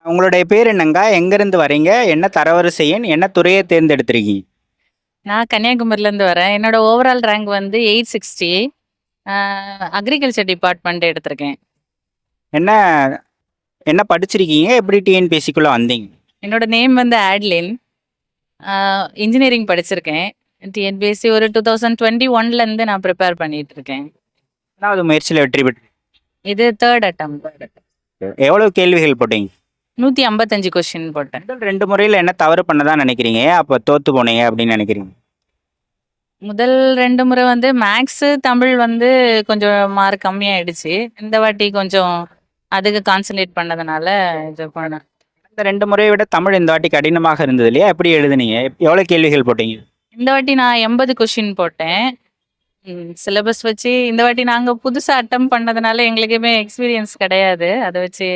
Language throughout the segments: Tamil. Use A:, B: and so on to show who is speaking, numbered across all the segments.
A: உங்களுடைய பேர் என்னங்க? எங்கேருந்து வரீங்க? என்ன தரவரிசை எண்? என்ன துறையை தேர்ந்தெடுத்திருக்கீங்க?
B: நான் கன்னியாகுமரியிலேருந்து வரேன். என்னோட ஓவரால் ரேங்க் வந்து 860. அக்ரிகல்ச்சர் டிபார்ட்மெண்ட் எடுத்திருக்கேன்.
A: என்ன என்ன படிச்சிருக்கீங்க? எப்படி டிஎன்பிஎஸ்சிக்குள்ள வந்தீங்க?
B: என்னோட நேம் வந்து ஆட்லின். இன்ஜினியரிங் படிச்சிருக்கேன். டிஎன்பிஎஸ்சி ஒரு 2021லேருந்து நான் ப்ரிப்பேர் பண்ணிட்டு இருக்கேன்.
A: எத்தனாவது முயற்சியில் வெற்றி பெற்று?
B: இது தேர்ட் அட்டம்.
A: எவ்வளவு கேள்விகள் போட்டீங்க?
B: 155 கொஸ்டின் போட்டேன்.
A: முதல் 2 முறையில் என்ன தவறு பண்ணதான் நினைக்கிறீங்க? ஏன் அப்போ தோத்து போனீங்க அப்படின்னு நினைக்கிறீங்க?
B: முதல் 2 முறை வந்து மேக்ஸு, தமிழ் வந்து கொஞ்சம் மார்க் கம்மியாயிடுச்சு. இந்த வாட்டி கொஞ்சம் அதுக்கு கான்சன்ட்ரேட் பண்ணதுனால இது பண்ணேன்.
A: இந்த 2 முறையை விட தமிழ் இந்த வாட்டி கடினமாக இருந்தது இல்லையா? எப்படி எழுதுனீங்க? எவ்வளோ கேள்விகள் போட்டீங்க?
B: இந்த வாட்டி நான் 80 கொஸ்டின் போட்டேன். சிலபஸ் வச்சு இந்த வாட்டி நாங்க புதுசா அட்டம் பண்ணதுனால எங்களுக்குமே எக்ஸ்பீரியன்ஸ் கிடையாது. அத வச்சு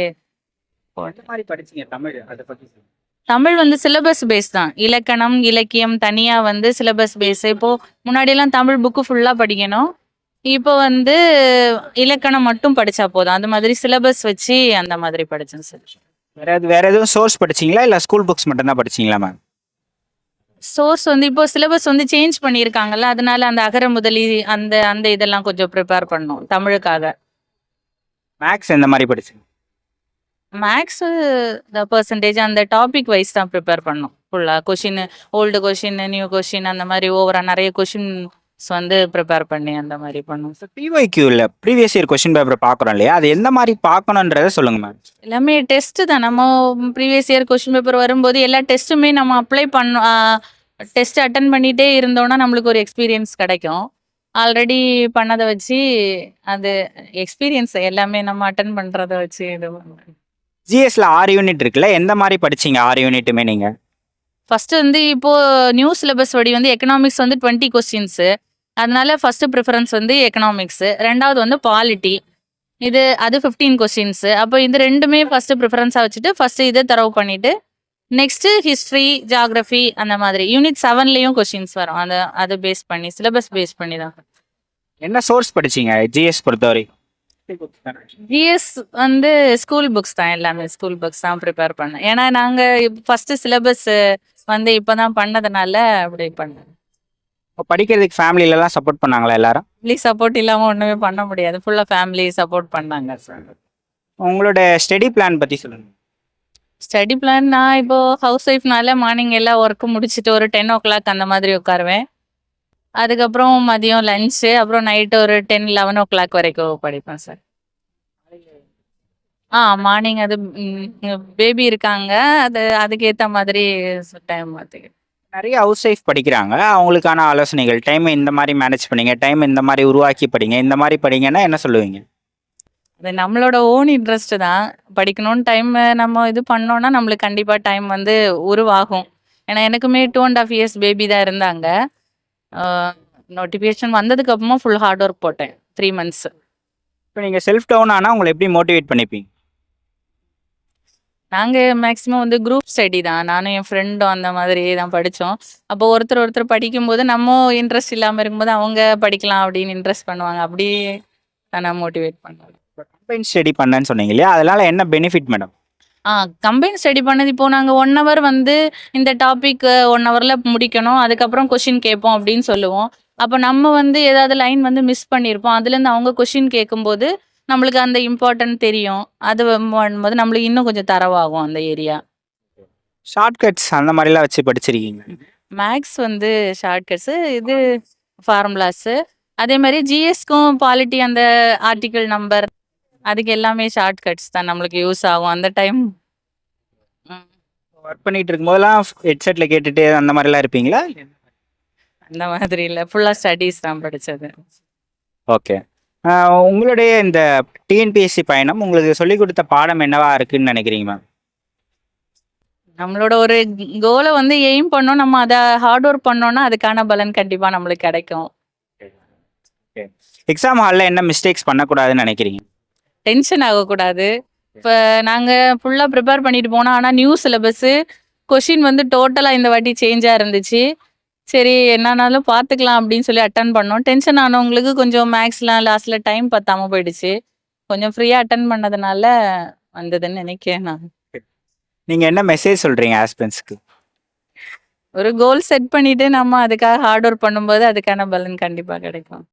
A: எந்த மாதிரி படிச்சீங்க தமிழ்? அதை பற்றி சொல்லுங்க.
B: தமிழ் வந்து சிலபஸ் பேஸ் தான். இலக்கணம், இலக்கியம் தனியா வந்து சிலபஸ் பேஸ். இப்போ முன்னாடியெல்லாம் தமிழ் புக்கு ஃபுல்லா படிக்கணும். இப்போ வந்து இலக்கணம் மட்டும் படிச்சா போதும். அந்த மாதிரி சிலபஸ் வச்சு அந்த மாதிரி படிச்சேன் சார்.
A: வேற எதுவும் சோர்ஸ் படிச்சீங்களா? இல்லை ஸ்கூல் புக்ஸ் மட்டும்தான் படிச்சீங்களா மேம்?
B: சோர்ஸ் வந்து இப்போ சிலபஸ் வந்து சேஞ்ச் பண்ணியிருக்காங்கல்ல. அதனால அந்த அகர முதலி அந்த அந்த இதெல்லாம் கொஞ்சம் ப்ரிப்பேர் பண்ணோம் தமிழுக்காக.
A: மேக்ஸ் எந்த மாதிரி படிச்சீங்க?
B: மேக்ஸு பெர்சன்டேஜ் அந்த டாபிக் வைஸ் தான் ப்ரிப்பேர் பண்ணோம் ஃபுல்லாக. Question old question, new question அந்த மாதிரி ஓவராக நிறைய கொஷின்ஸ் வந்து ப்ரிப்பேர் பண்ணி அந்த மாதிரி பண்ணோம்.
A: பிஒய்க்யூவில் ப்ரீவியஸ் இயர் கொஸ்டின் பேப்பர் பார்க்குறோம் இல்லையா? அது எந்த மாதிரி பார்க்கணுன்றதை சொல்லுங்க மேம்.
B: எல்லாமே டெஸ்ட்டு தான். நம்ம ப்ரீவியஸ் இயர் கொஷின் பேப்பர் வரும்போது எல்லா டெஸ்ட்டுமே நம்ம அப்ளை பண்ணோம். டெஸ்ட் அட்டன் பண்ணிகிட்டே இருந்தோம்னா நம்மளுக்கு ஒரு எக்ஸ்பீரியன்ஸ் கிடைக்கும். ஆல்ரெடி பண்ணதை வச்சு அது எக்ஸ்பீரியன்ஸ் எல்லாமே நம்ம அட்டன் பண்ணுறதை வச்சு இது பண்ணுறோம்.
A: ஜிஎஸ்ல 6 யூனிட் இருக்குல்ல, எந்த மாதிரி படிச்சீங்க 6 யூனிட்டுமே நீங்க?
B: ஃபர்ஸ்ட் வந்து இப்போ நியூ சிலபஸ் படி வந்து எக்கனாமிக்ஸ் வந்து 20 கொஸ்டின்ஸு. அதனால ஃபர்ஸ்ட் ப்ரிஃபரன்ஸ் வந்து எக்கனாமிக்ஸு. ரெண்டாவது வந்து பாலிட்டி. அது 15 கொஸ்டின்ஸு. அப்போ இது ரெண்டுமே ஃபர்ஸ்ட் ப்ரிஃபரன்ஸாக வச்சுட்டு ஃபர்ஸ்ட் இதை தரவு பண்ணிட்டு நெக்ஸ்ட்டு ஹிஸ்ட்ரி, ஜியாகிரஃபி அந்த மாதிரி யூனிட் 7லேயும் கொஸ்டின்ஸ் வரும். அதை பேஸ் பண்ணி சிலபஸ் பேஸ் பண்ணி தான்.
A: என்ன சோர்ஸ் படிச்சீங்க ஜிஎஸ் பொறுத்தவரை?
B: ஜிஎஸ் வந்து ஸ்கூல் புக்ஸ் தான். எல்லாமே ஸ்கூல் புக்ஸ் தான் ப்ரிப்பேர் பண்ணேன். ஏன்னா நாங்கள் ஃபர்ஸ்ட் சிலபஸ் வந்து இப்போ தான் பண்ணதுனால அப்படி பண்ணேன்.
A: இப்போ படிக்கிறதுக்கு ஃபேமிலிலலாம் சப்போர்ட் பண்ணாங்களா எல்லாரும்?
B: ஃபேமிலி சப்போர்ட் இல்லாமல் ஒன்றுமே பண்ண முடியாது. ஃபுல்லாக ஃபேமிலி சப்போர்ட் பண்ணாங்க சார்.
A: உங்களோட ஸ்டடி பிளான் பற்றி சொல்லுங்க.
B: ஸ்டடி பிளான் நான் இப்போ ஹவுஸ் ஒய்ஃப்னால மார்னிங் எல்லாம் ஒர்க்கு முடிச்சுட்டு ஒரு 10 o'clock அந்த மாதிரி உட்காருவேன். அதுக்கப்புறம் மதியம் லஞ்சு, அப்புறம் நைட்டு ஒரு 10-11 o'clock வரைக்கும் படிப்பேன் சார். மார்னிங் அது பேபி இருக்காங்க. அதுக்கேற்ற மாதிரி டைம் மாற்றிக்கிட்டு.
A: நிறைய ஹவுஸ் ஒய்ஃப் படிக்கிறாங்க, அவங்களுக்கான ஆலோசனைகள், டைமை இந்த மாதிரி மேனேஜ் பண்ணிங்க, டைம் இந்த மாதிரி உருவாக்கி படிங்க, இந்த மாதிரி படிங்கன்னா என்ன சொல்லுவீங்க?
B: அது நம்மளோட ஓன் இன்ட்ரெஸ்ட் தான். படிக்கணும்னு டைம் நம்ம இது பண்ணோம்னா நம்மளுக்கு கண்டிப்பாக டைம் வந்து உருவாகும். ஏன்னா எனக்குமே 2.5 years பேபி தான் இருந்தாங்க. நோட்டிஃபிகேஷன் வந்ததுக்கு அப்புறமா ஃபுல் ஹார்ட் ஒர்க் போட்டேன் 3 months.
A: இப்போ நீங்கள் செல்ஃப் டவுன் ஆனால் உங்களை எப்படி மோட்டிவேட் பண்ணிப்பீங்க?
B: நாங்கள் மேக்ஸிமம் வந்து குரூப் ஸ்டடி தான். நானும் என் ஃப்ரெண்டும் அந்த மாதிரி தான் படித்தோம். அப்போ ஒருத்தர் படிக்கும்போது நம்ம இன்ட்ரெஸ்ட் இல்லாமல் இருக்கும்போது அவங்க படிக்கலாம் அப்படின்னு இன்ட்ரெஸ்ட் பண்ணுவாங்க. அப்படி நான் மோட்டிவேட் பண்ணுவேன்.
A: கம்பைன் ஸ்டடி பண்ணேன்னு சொன்னீங்க இல்லையா? அதனால என்ன பெனிஃபிட் மேடம்?
B: கம்பைன் ஸ்டடி பண்ணது இப்போ நாங்கள் 1 hour வந்து இந்த டாபிக் 1 hourல முடிக்கணும். அதுக்கப்புறம் கொஷின் கேட்போம் அப்படின்னு சொல்லுவோம். அப்போ நம்ம வந்து ஏதாவது லைன் வந்து மிஸ் பண்ணியிருப்போம். அதுலேருந்து அவங்க கொஷின் கேட்கும்போது நம்மளுக்கு அந்த இம்பார்ட்டன்ட் தெரியும். அது பண்ணும்போது நம்மளுக்கு இன்னும் கொஞ்சம் தரவாகும் அந்த ஏரியா.
A: ஷார்ட்கட்ஸ் அந்த மாதிரிலாம் வச்சு படிச்சிருக்கீங்க?
B: மேக்ஸ் வந்து ஷார்ட்கட்ஸு, இது ஃபார்முலாஸு. அதே மாதிரி ஜிஎஸ்க்கும் பாலிட்டி அந்த ஆர்டிக்கிள் நம்பர் அதுக்கு எல்லாமே ஷார்ட்கட்ஸ் தான் நம்மளுக்கு யூஸ் ஆகும் அந்த டைம்.
A: ஒர்க் பண்ணிட்டு இருக்கும்போதெல்லாம் ஹெட்செட்டில் கேட்டுட்டு அந்த மாதிரிலாம் இருப்பீங்களா?
B: அந்த மாதிரி இல்லை, ஃபுல்லாக ஸ்டடீஸ் தான் படித்தது.
A: ஓகே. உங்களுடைய இந்த டிஎன்பிஎஸ்சி பயணம் உங்களுக்கு சொல்லிக் கொடுத்த பாடம் என்னவா இருக்குன்னு நினைக்கிறீங்க மேம்?
B: நம்மளோட ஒரு கோலை வந்து எய்ம் பண்ணோம், நம்ம அதை ஹார்ட் ஒர்க் பண்ணோம்னா அதுக்கான பலன் கண்டிப்பாக நம்மளுக்கு கிடைக்கும்.
A: எக்ஸாம் ஹாலில் என்ன மிஸ்டேக்ஸ் பண்ணக்கூடாதுன்னு நினைக்கிறீங்க?
B: டென்ஷன் ஆகக்கூடாது. இப்போ நாங்கள் ஃபுல்லாக ப்ரிப்பேர் பண்ணிட்டு போனோம். ஆனால் நியூ சிலபஸ்ஸு கொஷின் வந்து டோட்டலாக இந்த வாட்டி சேஞ்சாக இருந்துச்சு. சரி என்னன்னாலும் பார்த்துக்கலாம் அப்படின்னு சொல்லி அட்டன் பண்ணோம். டென்ஷன் ஆனவங்களுக்கு கொஞ்சம் மேக்ஸ்லாம் லாஸ்ட்டில் டைம் பத்தாமல் போயிடுச்சு. கொஞ்சம் ஃப்ரீயாக அட்டன் பண்ணதுனால வந்ததுன்னு நினைக்கிறேன் நான்.
A: நீங்க என்ன மெசேஜ் சொல்றீங்க ஆஸ்பிரண்ட்ஸ்க்கு?
B: ஒரு கோல் செட் பண்ணிட்டு நம்ம அதுக்காக ஹார்ட் ஒர்க் பண்ணும்போது அதுக்கான பலன் கண்டிப்பா கிடைக்கும்.